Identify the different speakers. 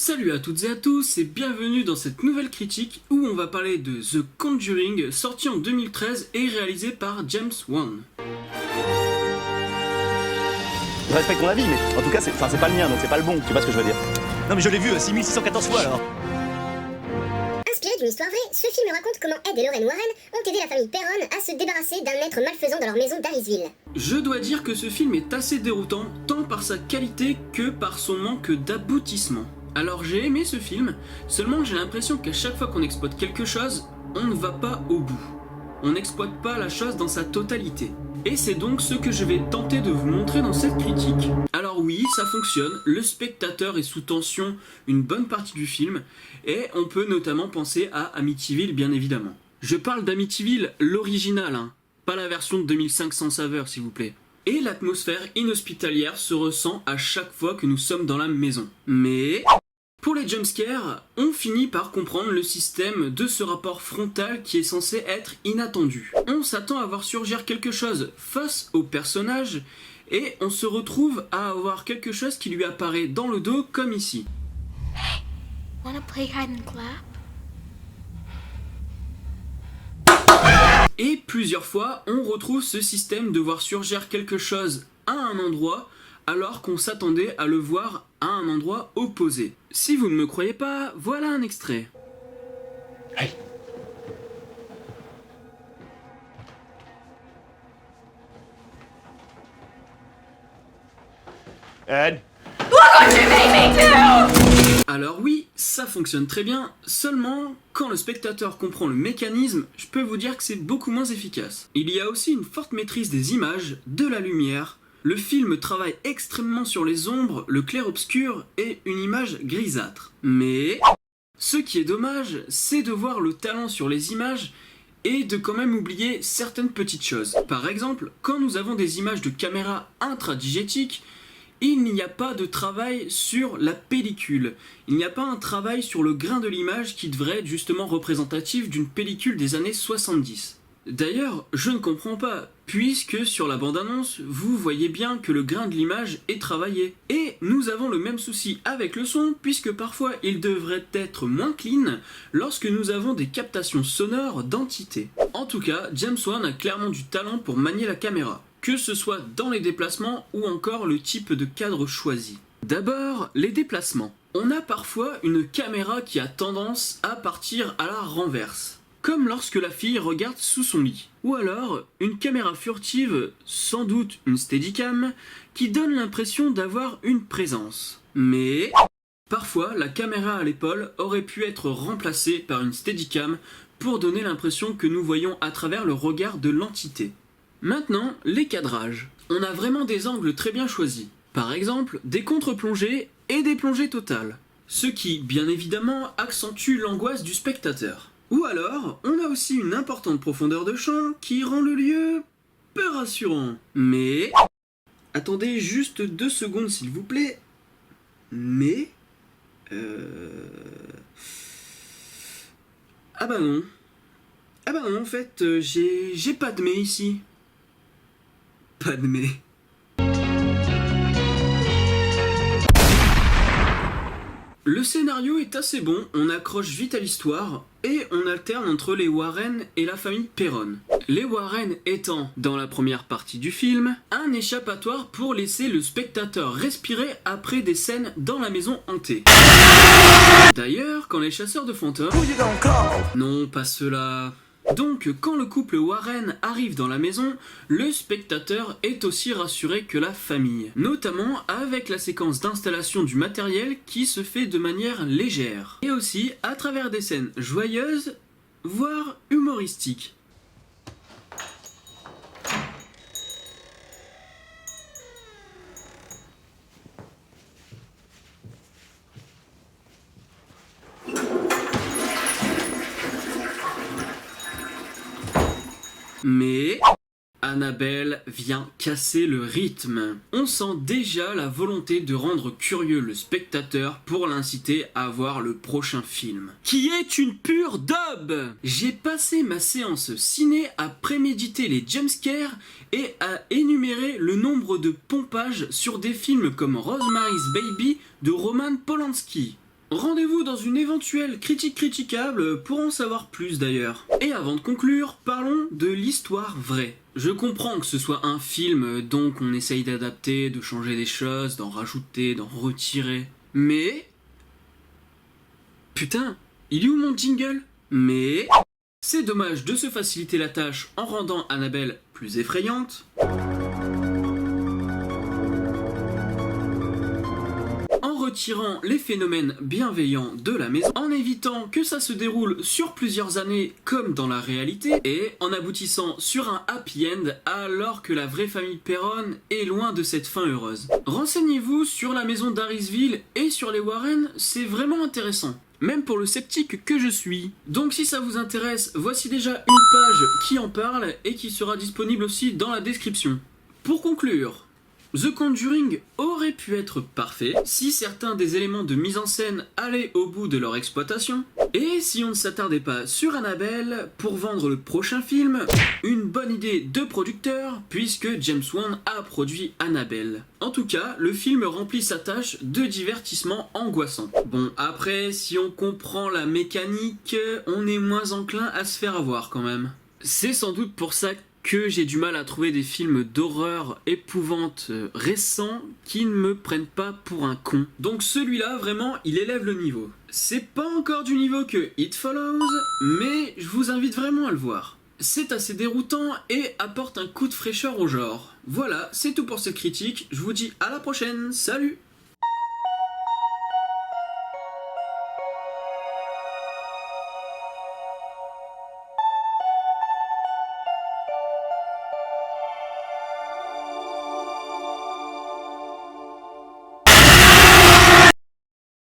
Speaker 1: Salut à toutes et à tous et bienvenue dans cette nouvelle critique où on va parler de The Conjuring, sorti en 2013 et réalisé par James Wan.
Speaker 2: Je respecte ton avis, mais en tout cas, c'est pas le mien, donc c'est pas le bon, tu vois ce que je veux dire.
Speaker 3: Non mais je l'ai vu 6614 fois alors.
Speaker 4: Inspiré d'une histoire vraie, ce film raconte comment Ed et Lorraine Warren ont aidé la famille Perron à se débarrasser d'un être malfaisant dans leur maison d'Harrisville.
Speaker 1: Je dois dire que ce film est assez déroutant, tant par sa qualité que par son manque d'aboutissement. Alors j'ai aimé ce film, seulement j'ai l'impression qu'à chaque fois qu'on exploite quelque chose, on ne va pas au bout. On n'exploite pas la chose dans sa totalité. Et c'est donc ce que je vais tenter de vous montrer dans cette critique. Alors oui, ça fonctionne, le spectateur est sous tension une bonne partie du film, et on peut notamment penser à Amityville bien évidemment. Je parle d'Amityville, l'original, pas la version de 2005 sans saveur s'il vous plaît. Et l'atmosphère inhospitalière se ressent à chaque fois que nous sommes dans la maison. Mais pour les jumpscares, on finit par comprendre le système de ce rapport frontal qui est censé être inattendu. On s'attend à voir surgir quelque chose face au personnage et on se retrouve à avoir quelque chose qui lui apparaît dans le dos comme ici.
Speaker 5: Hey, wanna play hide and clap?
Speaker 1: Et plusieurs fois, on retrouve ce système de voir surgir quelque chose à un endroit alors qu'on s'attendait à le voir à un endroit opposé. Si vous ne me croyez pas, voilà un extrait.
Speaker 2: Hey. Ed.
Speaker 1: Alors oui, ça fonctionne très bien, seulement quand le spectateur comprend le mécanisme, je peux vous dire que c'est beaucoup moins efficace. Il y a aussi une forte maîtrise des images, de la lumière. Le film travaille extrêmement sur les ombres, le clair-obscur et une image grisâtre. Mais ce qui est dommage, c'est de voir le talent sur les images et de quand même oublier certaines petites choses. Par exemple, quand nous avons des images de caméra intradigétiques, il n'y a pas de travail sur la pellicule. Il n'y a pas un travail sur le grain de l'image qui devrait être justement représentatif d'une pellicule des années 70. D'ailleurs, je ne comprends pas, puisque sur la bande-annonce, vous voyez bien que le grain de l'image est travaillé. Et nous avons le même souci avec le son, puisque parfois il devrait être moins clean lorsque nous avons des captations sonores d'entités. En tout cas, James Wan a clairement du talent pour manier la caméra, que ce soit dans les déplacements ou encore le type de cadre choisi. D'abord, les déplacements. On a parfois une caméra qui a tendance à partir à la renverse, comme lorsque la fille regarde sous son lit. Ou alors, une caméra furtive, sans doute une steadicam, qui donne l'impression d'avoir une présence. Mais parfois, la caméra à l'épaule aurait pu être remplacée par une steadicam pour donner l'impression que nous voyons à travers le regard de l'entité. Maintenant, les cadrages. On a vraiment des angles très bien choisis. Par exemple, des contre-plongées et des plongées totales. Ce qui, bien évidemment, accentue l'angoisse du spectateur. Ou alors, on a aussi une importante profondeur de champ qui rend le lieu peu rassurant. Mais attendez juste 2 secondes s'il vous plaît. Mais ah bah non. Ah bah non, en fait, j'ai pas de mais ici. Padmé. Le scénario est assez bon, on accroche vite à l'histoire et on alterne entre les Warren et la famille Perron. Les Warren étant, dans la première partie du film, un échappatoire pour laisser le spectateur respirer après des scènes dans la maison hantée. D'ailleurs, quand les chasseurs de fantômes... Non, pas ceux-là... Donc, quand le couple Warren arrive dans la maison, le spectateur est aussi rassuré que la famille. Notamment avec la séquence d'installation du matériel qui se fait de manière légère. Et aussi à travers des scènes joyeuses, voire humoristiques. Mais Annabelle vient casser le rythme. On sent déjà la volonté de rendre curieux le spectateur pour l'inciter à voir le prochain film, qui est une pure daube. J'ai passé ma séance ciné à préméditer les jumpscares et à énumérer le nombre de pompages sur des films comme Rosemary's Baby de Roman Polanski. Rendez-vous dans une éventuelle critique critiquable pour en savoir plus d'ailleurs. Et avant de conclure, parlons de l'histoire vraie. Je comprends que ce soit un film dont on essaye d'adapter, de changer des choses, d'en rajouter, d'en retirer. Mais... Putain, il est où mon jingle? Mais... C'est dommage de se faciliter la tâche en rendant Annabelle plus effrayante. En retirant les phénomènes bienveillants de la maison, en évitant que ça se déroule sur plusieurs années comme dans la réalité, et en aboutissant sur un happy end alors que la vraie famille Perron est loin de cette fin heureuse. Renseignez-vous sur la maison d'Harrisville et sur les Warren, c'est vraiment intéressant. Même pour le sceptique que je suis. Donc si ça vous intéresse, voici déjà une page qui en parle et qui sera disponible aussi dans la description. Pour conclure, The Conjuring aurait pu être parfait si certains des éléments de mise en scène allaient au bout de leur exploitation, et si on ne s'attardait pas sur Annabelle pour vendre le prochain film, une bonne idée de producteur puisque James Wan a produit Annabelle. En tout cas, le film remplit sa tâche de divertissement angoissant. Bon, après, si on comprend la mécanique, on est moins enclin à se faire avoir quand même. C'est sans doute pour ça que j'ai du mal à trouver des films d'horreur épouvante récents qui ne me prennent pas pour un con. Donc celui-là, vraiment, il élève le niveau. C'est pas encore du niveau que It Follows, mais je vous invite vraiment à le voir. C'est assez déroutant et apporte un coup de fraîcheur au genre. Voilà, c'est tout pour cette critique, je vous dis à la prochaine, salut!